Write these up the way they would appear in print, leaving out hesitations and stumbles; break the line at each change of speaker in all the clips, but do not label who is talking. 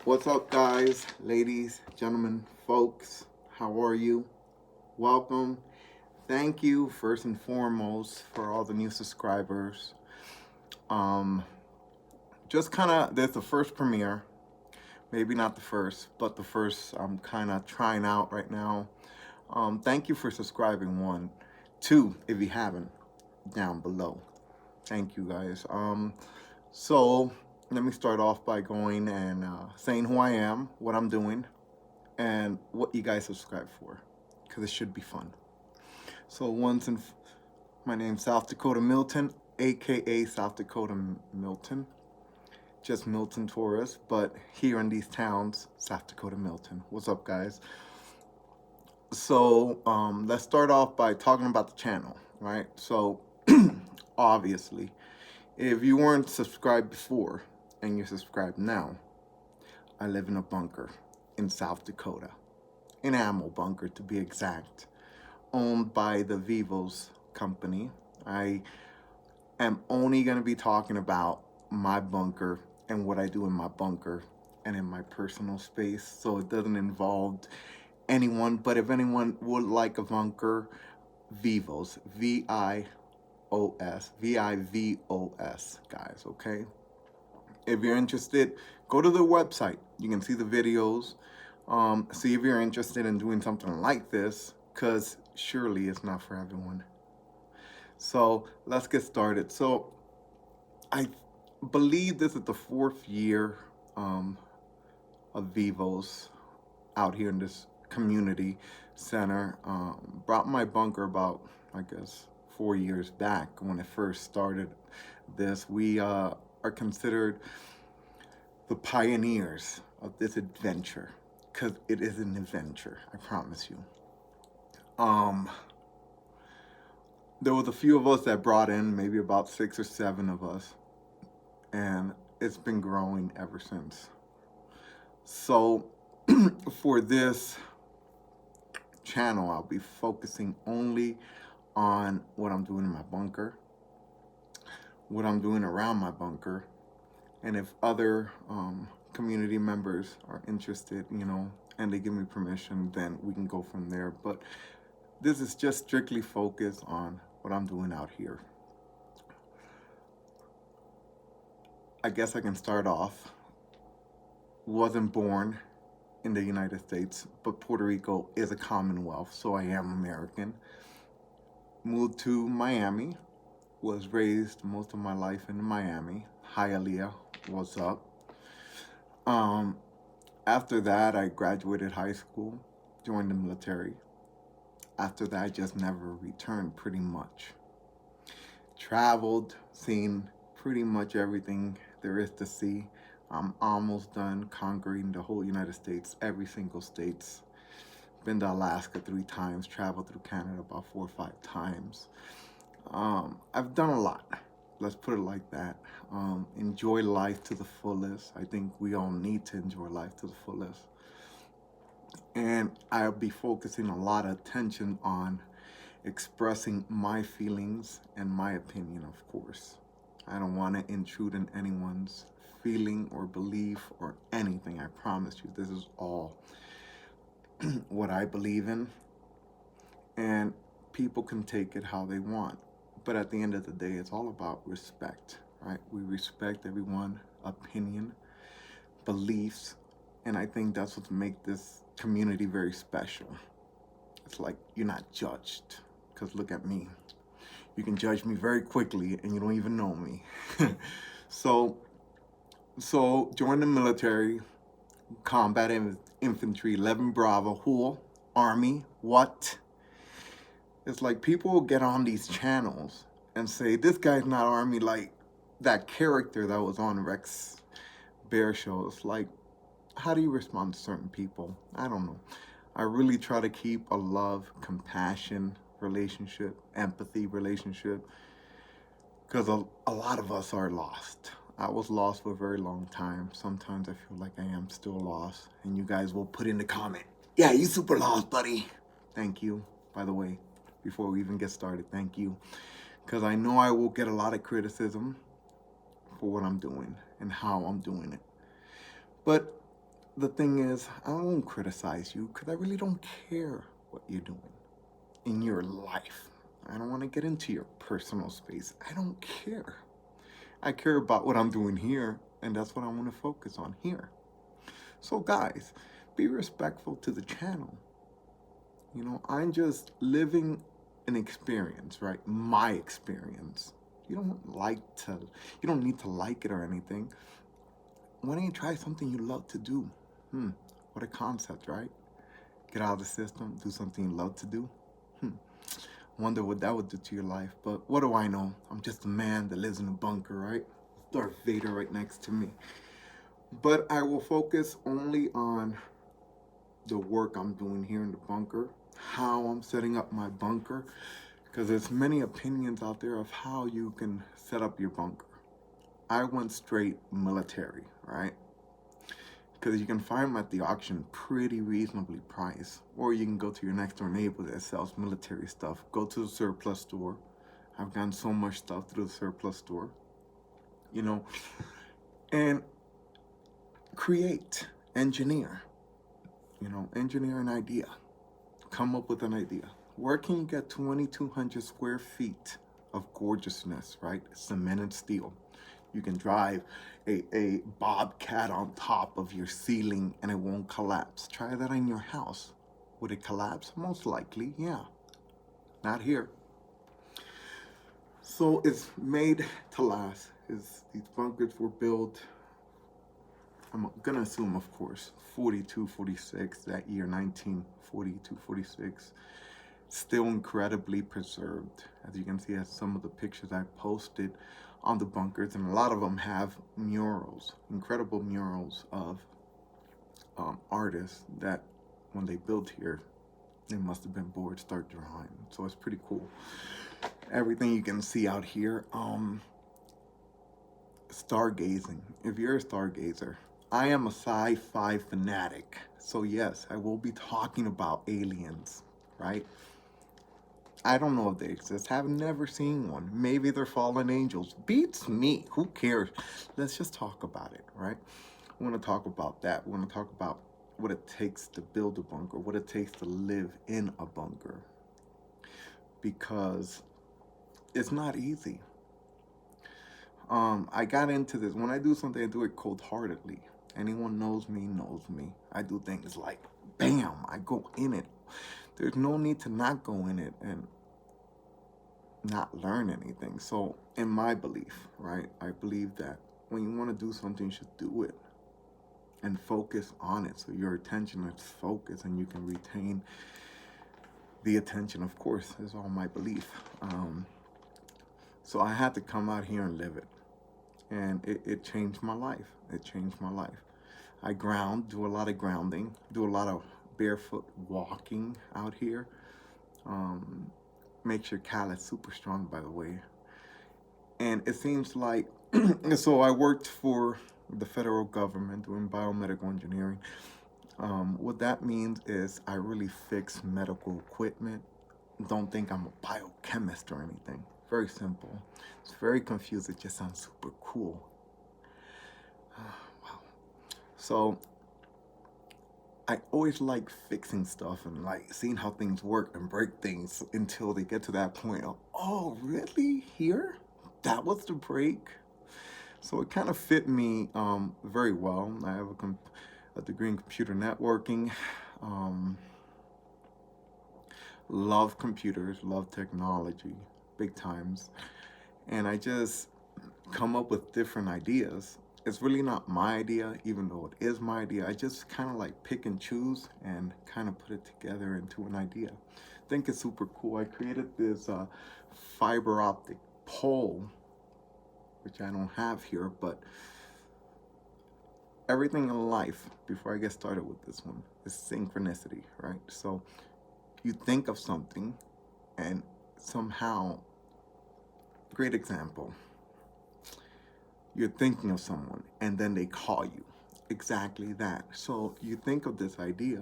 What's up, guys, ladies, gentlemen, folks? How are you? Welcome. Thank you, first and foremost, for all the new subscribers. Um, just kind of, there's the first premiere. Maybe not the first, but the first I'm kind of trying out right now. Thank you for subscribing, one. Two, if you haven't, down below. Thank you, guys. So, let me start off by going and saying who I am, what I'm doing, and what you guys subscribe for, because it should be fun. So my name's South Dakota Milton, aka South Dakota Milton, just Milton Torres, but here in these towns, South Dakota Milton. What's up, guys? So let's start off by talking about the channel, right? So obviously, if you weren't subscribed before and you're subscribed now, I live in a bunker in South Dakota, an ammo bunker to be exact, owned by the Vivos company. I am only going to be talking about my bunker and what I do in my bunker and in my personal space, so it doesn't involve anyone. But if anyone would like a bunker, Vivos, Vivos, guys, okay? If you're interested, go to the website. You can see the videos. See if you're interested in doing something like this, because surely it's not for everyone. So let's get started. So I believe this is the fourth year of Vivos out here in this community center. Brought my bunker about, I guess, 4 years back when it first started this. We are considered the pioneers of this adventure, because it is an adventure, I promise you. There was a few of us that brought in, maybe about 6 or 7 of us, and it's been growing ever since. So for this channel, I'll be focusing only on what I'm doing in my bunker, what I'm doing around my bunker, and if other community members are interested, and they give me permission, then we can go from there. But this is just strictly focused on what I'm doing out here. I guess I can start off. Wasn't born in the United States, but Puerto Rico is a commonwealth, so I am American. Moved to Miami, was raised most of my life in Miami. Hi, Aaliyah, what's up? After that, I graduated high school, joined the military. After that, I just never returned, pretty much. Traveled, seen pretty much everything there is to see. I'm almost done conquering the whole United States, every single states. Been to Alaska 3 times, traveled through Canada about 4 or 5 times. I've done a lot. Let's put it like that. Enjoy life to the fullest. I think we all need to enjoy life to the fullest. And I'll be focusing a lot of attention on expressing my feelings and my opinion, of course. I don't want to intrude in anyone's feeling or belief or anything. I promise you, this is all what I believe in. And people can take it how they want. But at the end of the day, it's all about respect, right? We respect everyone's opinion, beliefs, and I think that's what makes this community very special. It's like you're not judged, because look at me. You can judge me very quickly and you don't even know me. So join the military, combat infantry, 11 Bravo, who? Army, what? It's like people get on these channels and say, this guy's not Army, like that character that was on Rex Bear Show. It's like, how do you respond to certain people? I don't know. I really try to keep a love, compassion relationship, empathy relationship, because a lot of us are lost. I was lost for a very long time. Sometimes I feel like I am still lost, and you guys will put in the comment, yeah, you super lost, buddy. Thank you, by the way, before we even get started, thank you, because I know I will get a lot of criticism for what I'm doing and how I'm doing it. But the thing is, I won't criticize you because I really don't care what you're doing in your life. I don't want to get into your personal space. I don't care. I care about what I'm doing here, and that's what I want to focus on here. So, guys, be respectful to the channel. You know, I'm just living an experience, right? My experience. You don't like to, you don't need to like it or anything. Why don't you try something you love to do? What a concept, right? Get out of the system, do something you love to do. Wonder what that would do to your life. But what do I know? I'm just a man that lives in a bunker, right? Darth Vader right next to me. But I will focus only on the work I'm doing here in the bunker, how I'm setting up my bunker, because there's many opinions out there of how you can set up your bunker. I went straight military, right? Because you can find them at the auction pretty reasonably priced, or you can go to your next door neighbor that sells military stuff. Go to the surplus store. I've gotten so much stuff through the surplus store, you know, and create, engineer, engineer an idea, come up with an idea. Where can you get 2,200 square feet of gorgeousness, right? Cement and steel. You can drive a bobcat on top of your ceiling and it won't collapse. Try that in your house. Would it collapse? Most likely, yeah. Not here. So it's made to last. These bunkers were built, I'm gonna assume, of course, 42, 46, that year, 1942, 46. Still incredibly preserved. As you can see, as some of the pictures I posted on the bunkers, and a lot of them have murals, incredible murals of artists that when they built here, they must have been bored, start drawing. So it's pretty cool. Everything you can see out here, stargazing. If you're a stargazer, I am a sci-fi fanatic. So yes, I will be talking about aliens, right? I don't know if they exist. I've never seen one. Maybe they're fallen angels. Beats me. Who cares? Let's just talk about it, right? We want to talk about that. We want to talk about what it takes to build a bunker, what it takes to live in a bunker. Because it's not easy. I got into this. When I do something, I do it cold-heartedly. Anyone knows me, knows me. I do things like, bam, I go in it. There's no need to not go in it and not learn anything. So in my belief, right, I believe that when you want to do something, you should do it and focus on it. So your attention is focused and you can retain the attention, of course, is all my belief. So I had to come out here and live it. And it changed my life. It changed my life. I ground, do a lot of grounding, do a lot of barefoot walking out here. Makes your callus super strong, by the way. And it seems like, so I worked for the federal government doing biomedical engineering. What that means is I really fix medical equipment. Don't think I'm a biochemist or anything. Very simple. It's very confused. It just sounds super cool. Wow. So I always like fixing stuff and like seeing how things work and break things until they get to that point of, oh, really? Here? That was the break? So it kind of fit me very well. I have a degree in computer networking. Love computers, love technology, big times. And I just come up with different ideas. It's really not my idea, even though it is my idea. I just kind of like pick and choose and kind of put it together into an idea. I think it's super cool. I created this fiber optic pole, which I don't have here, but everything in life, before I get started with this one, is synchronicity, right? So you think of something and somehow, great example, you're thinking of someone and then they call you. Exactly that. So you think of this idea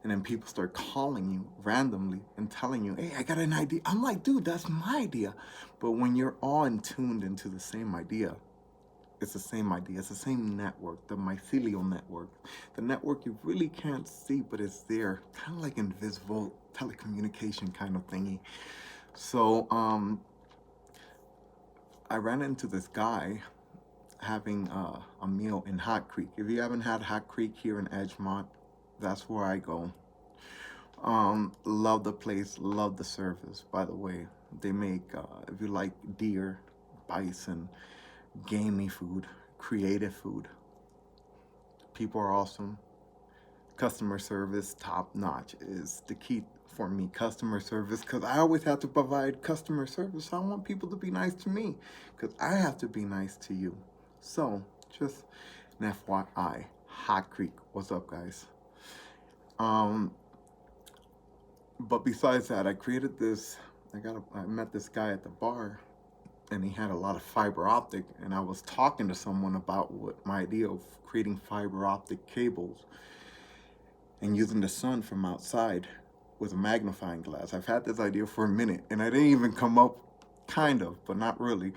and then people start calling you randomly and telling you, hey, I got an idea. I'm like, dude, that's my idea. But when you're all in tuned into the same idea, It's the same idea. It's the same network, the mycelial network. The network you really can't see, but it's there. Kind of like invisible telecommunication kind of thingy. So I ran into this guy having a meal in Hot Creek. If you haven't had Hot Creek here in Edgemont, that's where I go. Love the place, love the service. By the way, they make if you like deer, bison, gamey food, creative food. People are awesome. Customer service, top notch, is the key for me. Customer service, because I always have to provide customer service. I want people to be nice to me, because I have to be nice to you. So, just an FYI, Hot Creek. What's up, guys? But besides that, I created this. I met this guy at the bar, and he had a lot of fiber optic, and I was talking to someone about what my idea of creating fiber optic cables and using the sun from outside with a magnifying glass. I've had this idea for a minute, and I didn't even come up, kind of, but not really.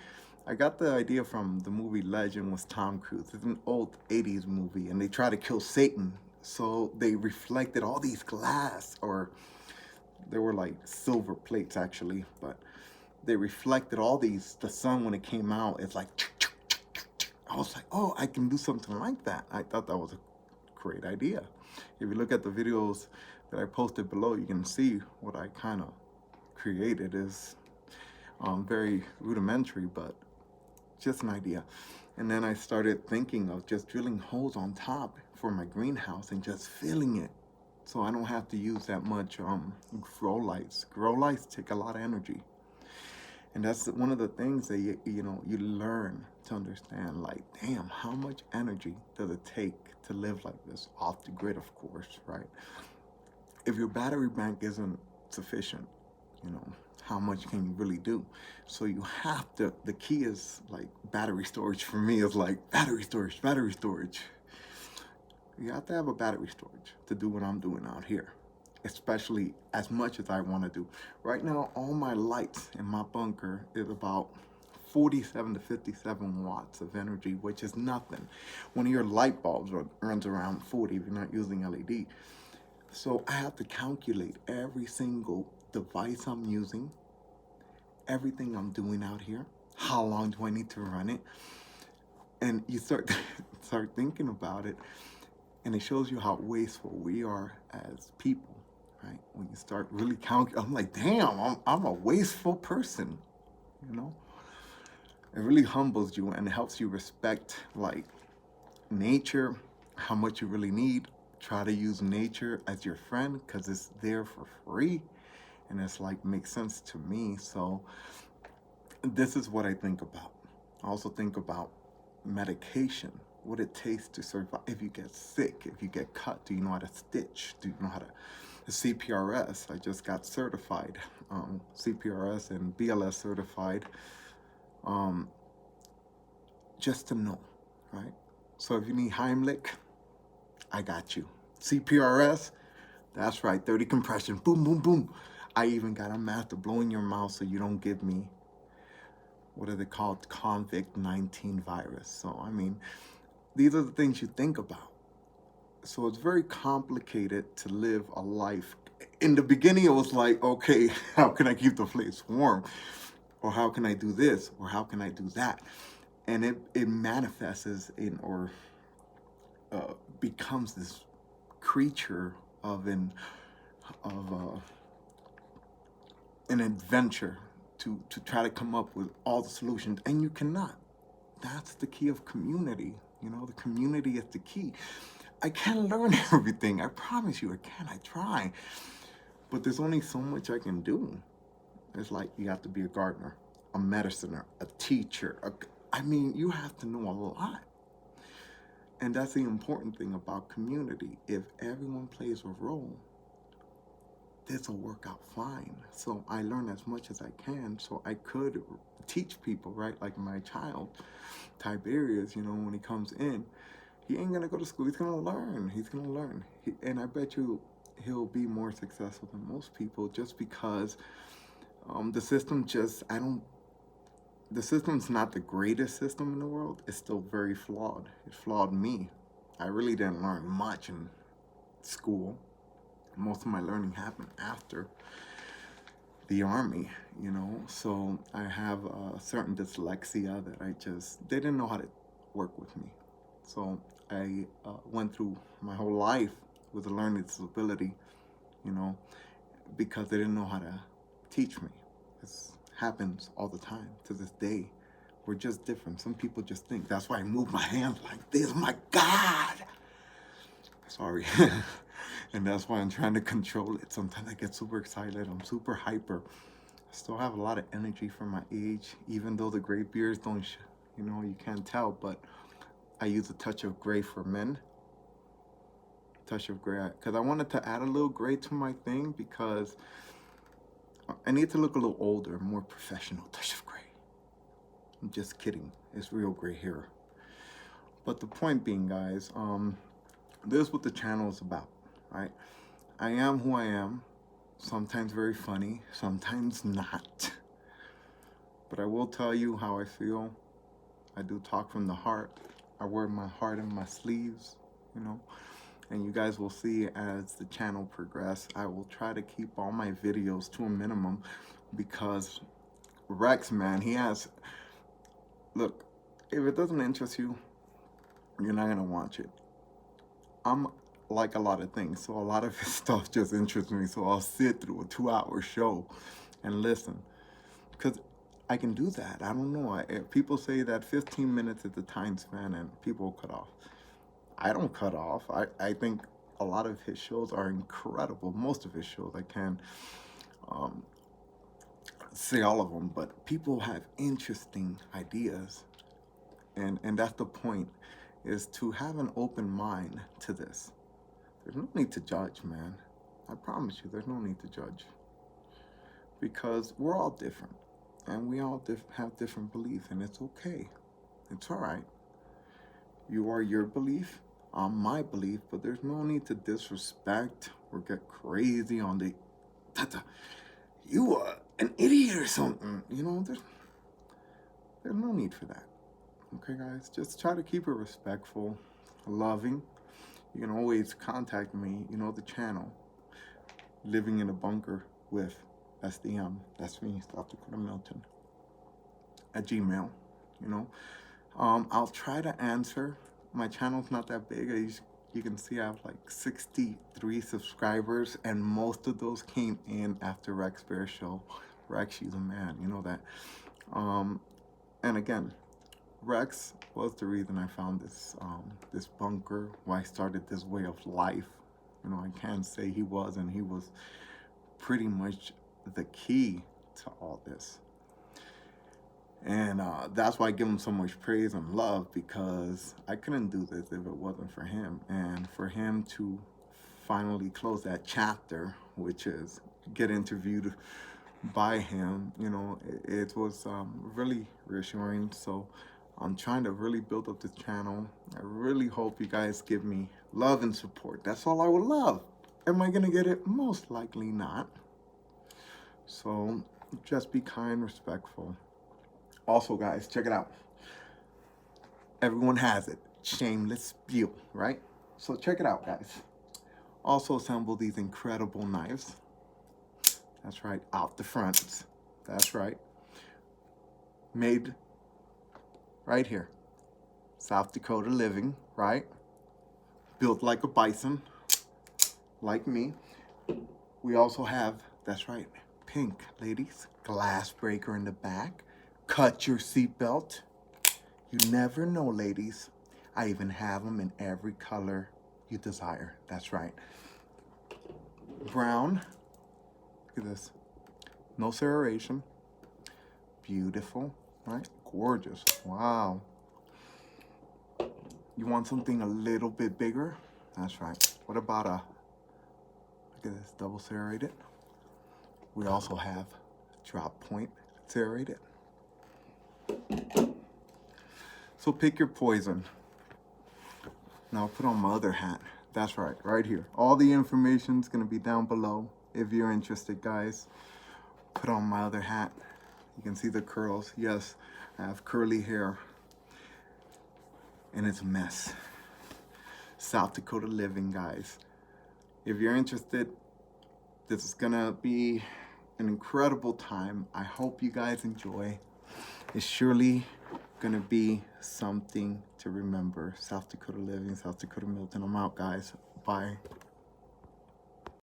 I got the idea from the movie Legend with Tom Cruise. It's an old 80s movie, and they try to kill Satan. So they reflected all these glass, or they were like silver plates actually, but they reflected all these, the sun when it came out, it's like, I was like, oh, I can do something like that. I thought that was a great idea. If you look at the videos that I posted below, you can see what I kind of created is very rudimentary, but just an idea. And then I started thinking of just drilling holes on top for my greenhouse and just filling it, so I don't have to use that much grow lights. Grow lights take a lot of energy. And that's one of the things that you learn to understand, like, damn, how much energy does it take to live like this, off the grid, of course, right? If your battery bank isn't sufficient, how much can you really do? So you have to, the key is like battery storage. For me is like battery storage. You have to have a battery storage to do what I'm doing out here, especially as much as I want to do. Right now, all my lights in my bunker is about 47 to 57 watts of energy, which is nothing. One of your light bulbs runs around 40 if you're not using LED. So I have to calculate every single device I'm using, everything I'm doing out here, how long do I need to run it? And you start thinking about it, and it shows you how wasteful we are as people, right? When you start really counting, I'm like, damn, I'm a wasteful person, It really humbles you and helps you respect, like, nature, how much you really need. Try to use nature as your friend, because it's there for free, and it's like, makes sense to me. So this is what I think about. I also think about medication, what it takes to survive. If you get sick, if you get cut, do you know how to stitch? Do you know how to, the CPRS, I just got certified, CPRS and BLS certified, just to know, right? So if you need Heimlich, I got you. CPRS, that's right, 30 compression, boom, boom, boom. I even got a mask to blow in your mouth so you don't give me, what are they called, COVID-19 virus. So, I mean, these are the things you think about. So it's very complicated to live a life. In the beginning, it was like, okay, how can I keep the place warm? Or how can I do this? Or how can I do that? And it manifests in, or becomes this creature of an adventure to try to come up with all the solutions, and you cannot. That's the key of community. The community is the key. I can't learn everything. I promise you, I can. I try, but there's only so much I can do. It's like you have to be a gardener, a mediciner, a teacher. I mean, you have to know a lot. And that's the important thing about community. If everyone plays a role, this will work out fine. So I learn as much as I can, so I could teach people, right? Like my child, Tiberius, when he comes in, he ain't gonna go to school. He's gonna learn. And I bet you he'll be more successful than most people, just because the system just, the system's not the greatest system in the world. It's still very flawed. It flawed me. I really didn't learn much in school. Most of my learning happened after the army, you know. So I have a certain dyslexia that they didn't know how to work with me. So I went through my whole life with a learning disability, you know, because they didn't know how to teach me. This happens all the time to this day. We're just different. Some people just think. That's why I move my hands like this. My God! Sorry. And that's why I'm trying to control it. Sometimes I get super excited. I'm super hyper. I still have a lot of energy for my age, even though the gray beards don't, you can't tell, but I use a touch of gray for men. Touch of gray, because I wanted to add a little gray to my thing because I need to look a little older, more professional. Touch of gray. I'm just kidding. It's real gray hair. But the point being, guys, this is what the channel is about, right? I am who I am. Sometimes very funny, sometimes not. But I will tell you how I feel. I do talk from the heart. I wear my heart in my sleeves, you know. And you guys will see as the channel progresses, I will try to keep all my videos to a minimum because Rex, man, look, if it doesn't interest you, you're not gonna watch it. I'm like a lot of things, so a lot of his stuff just interests me, so I'll sit through a 2-hour show and listen, because I can do that. I don't know, people say that 15 minutes is the time span and people cut off. I don't cut off. I think a lot of his shows are incredible. Most of his shows, I can't say all of them, but people have interesting ideas, and that's the point, is to have an open mind to this. There's no need to judge, man. I promise you, there's no need to judge. Because we're all different. And we all have different beliefs, and it's okay. It's all right. You are your belief, I'm my belief, but there's no need to disrespect or get crazy on the, you are an idiot or something. You know, there's no need for that. Okay, guys? Just try to keep it respectful, loving. You can always contact me, the channel, Living in a Bunker with SDM, that's me, South Dakota Milton, at Gmail, I'll try to answer. My channel's not that big. You can see I have like 63 subscribers, and most of those came in after Rex Bear Show. Rex, she's a man, you know that. And again, Rex was the reason I found this bunker, why I started this way of life. I can't say he wasn't. He was pretty much the key to all this. And that's why I give him so much praise and love, because I couldn't do this if it wasn't for him. And for him to finally close that chapter, which is get interviewed by him, it was really reassuring. So I'm trying to really build up this channel. I really hope you guys give me love and support. That's all I would love. Am I gonna get it? Most likely not. So just be kind, respectful. Also, guys, check it out. Everyone has it. Shameless spew, right? So check it out, guys. Also assemble these incredible knives. That's right, out the front. That's right. Made right here. South Dakota living, right? Built like a bison, like me. We also have, that's right, pink, ladies. Glass breaker in the back. Cut your seatbelt. You never know, ladies. I even have them in every color you desire. That's right. Brown. Look at this. No serration. Beautiful, right? Gorgeous. Wow. You want something a little bit bigger? That's right. What about look at this, double serrated. We also have drop point serrated. So pick your poison. Now I'll put on my other hat. That's right, right here. All the information's gonna be down below if you're interested, guys. Put on my other hat. You can see the curls. Yes, I have curly hair. And it's a mess. South Dakota living, guys. If you're interested, this is gonna be an incredible time. I hope you guys enjoy. It's surely gonna be something to remember. South Dakota living, South Dakota Milton. I'm out, guys. Bye.